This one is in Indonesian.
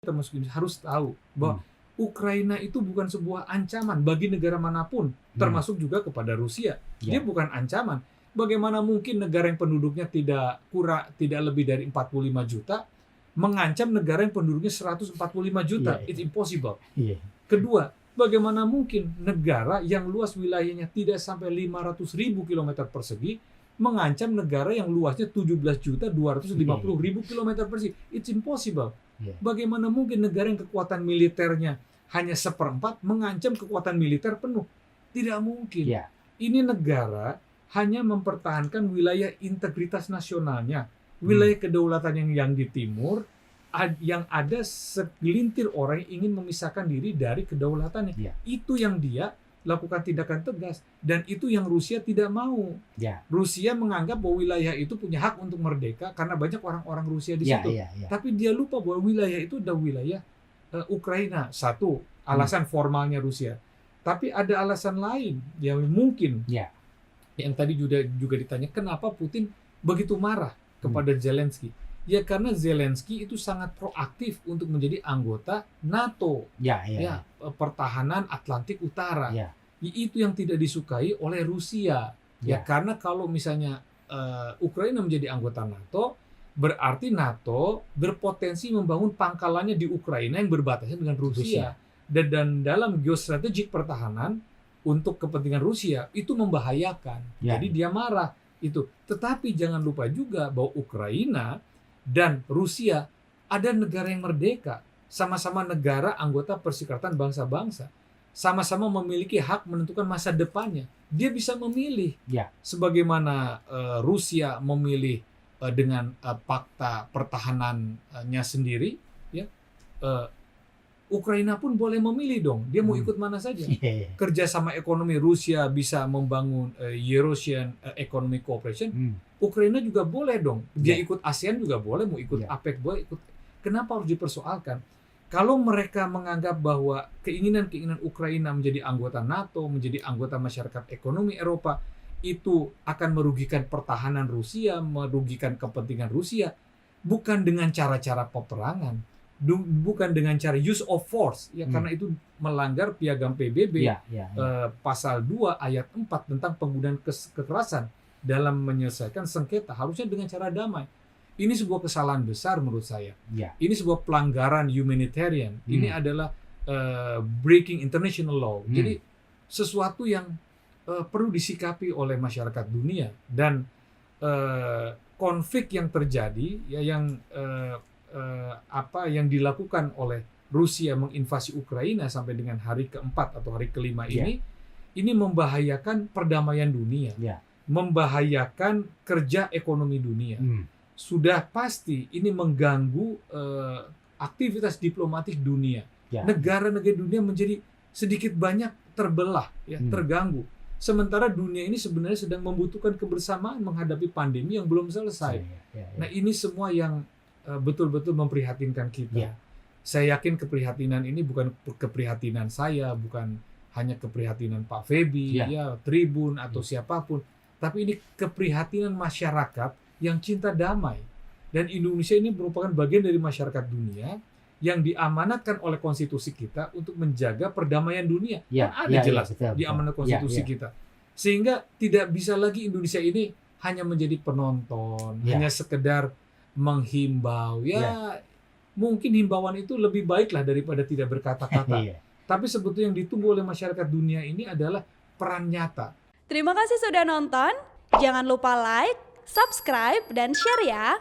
termasuk Indonesia harus tahu bahwa Hmm. Ukraina itu bukan sebuah ancaman bagi negara manapun, termasuk juga kepada Rusia. Dia Ya. bukan ancaman. Bagaimana mungkin negara yang penduduknya tidak lebih dari 45 juta mengancam negara yang penduduknya 145 juta? Iya, iya. It's impossible. Iya. Kedua, bagaimana mungkin negara yang luas wilayahnya tidak sampai 500.000 kilometer persegi mengancam negara yang luasnya 17.250.000 kilometer persegi? It's impossible. Iya. Bagaimana mungkin negara yang kekuatan militernya hanya 1/4 mengancam kekuatan militer penuh? Tidak mungkin. Iya. Ini negara hanya mempertahankan wilayah integritas nasionalnya, wilayah kedaulatan yang di timur, yang ada segelintir orang yang ingin memisahkan diri dari kedaulatannya. Iya. Itu yang dia lakukan tindakan tegas, dan itu yang Rusia tidak mau. Ya. Rusia menganggap bahwa wilayah itu punya hak untuk merdeka karena banyak orang-orang Rusia di Ya, situ. ya, ya. Tapi dia lupa bahwa wilayah itu adalah wilayah Ukraina. Satu, alasan formalnya Rusia. Tapi ada alasan lain yang mungkin, Ya. yang tadi juga ditanya, kenapa Putin begitu marah kepada Zelensky? Ya karena Zelensky itu sangat proaktif untuk menjadi anggota NATO, Ya, ya. ya, pertahanan Atlantik Utara. Ya. Itu yang tidak disukai oleh Rusia. Ya, Ya. karena kalau misalnya Ukraina menjadi anggota NATO, berarti NATO berpotensi membangun pangkalannya di Ukraina yang berbatasan dengan Rusia. Dan dalam geostrategik pertahanan untuk kepentingan Rusia itu membahayakan. Ya. Jadi dia marah itu. Tetapi jangan lupa juga bahwa Ukraina dan Rusia ada negara yang merdeka, sama-sama negara anggota Perserikatan Bangsa-Bangsa, sama-sama memiliki hak menentukan masa depannya. Dia bisa memilih, Ya. sebagaimana Rusia memilih dengan fakta pertahanannya sendiri, ya. Ukraina pun boleh memilih dong, dia mau ikut mana saja. Iya. Kerjasama ekonomi Rusia bisa membangun Eurasian Economic Cooperation, Ukraina juga boleh dong. Dia ikut ASEAN juga boleh, mau ikut APEC boleh ikut. Kenapa harus dipersoalkan? Kalau mereka menganggap bahwa keinginan Ukraina menjadi anggota NATO, menjadi anggota masyarakat ekonomi Eropa, itu akan merugikan pertahanan Rusia, merugikan kepentingan Rusia, bukan dengan cara-cara peperangan, bukan dengan cara use of force, ya, karena itu melanggar Piagam PBB, pasal 2 ayat 4 tentang penggunaan kekerasan dalam menyelesaikan sengketa, harusnya dengan cara damai. Ini sebuah kesalahan besar menurut saya. Ya. Ini sebuah pelanggaran humanitarian. Ini adalah breaking international law. Jadi sesuatu yang perlu disikapi oleh masyarakat dunia, dan konflik yang terjadi, ya, yang dilakukan oleh Rusia menginvasi Ukraina sampai dengan hari keempat atau hari kelima ini membahayakan perdamaian dunia. Membahayakan kerja ekonomi dunia. Sudah pasti ini mengganggu aktivitas diplomatik dunia. Negara-negara dunia menjadi sedikit banyak terbelah, ya, terganggu. Sementara dunia ini sebenarnya sedang membutuhkan kebersamaan menghadapi pandemi yang belum selesai. Nah, ini semua yang betul-betul memprihatinkan kita. Saya yakin keprihatinan ini bukan keprihatinan saya, bukan hanya keprihatinan Pak Feby, ya, Tribun atau siapapun. Tapi ini keprihatinan masyarakat yang cinta damai. Dan Indonesia ini merupakan bagian dari masyarakat dunia yang diamanatkan oleh konstitusi kita untuk menjaga perdamaian dunia. Jelas di amanat konstitusi kita. Sehingga tidak bisa lagi Indonesia ini hanya menjadi penonton, hanya sekedar menghimbau. Mungkin himbauan itu lebih baiklah daripada tidak berkata-kata. Tapi sebetulnya yang ditunggu oleh masyarakat dunia ini adalah peran nyata. Terima kasih sudah nonton. Jangan lupa like, subscribe, dan share ya.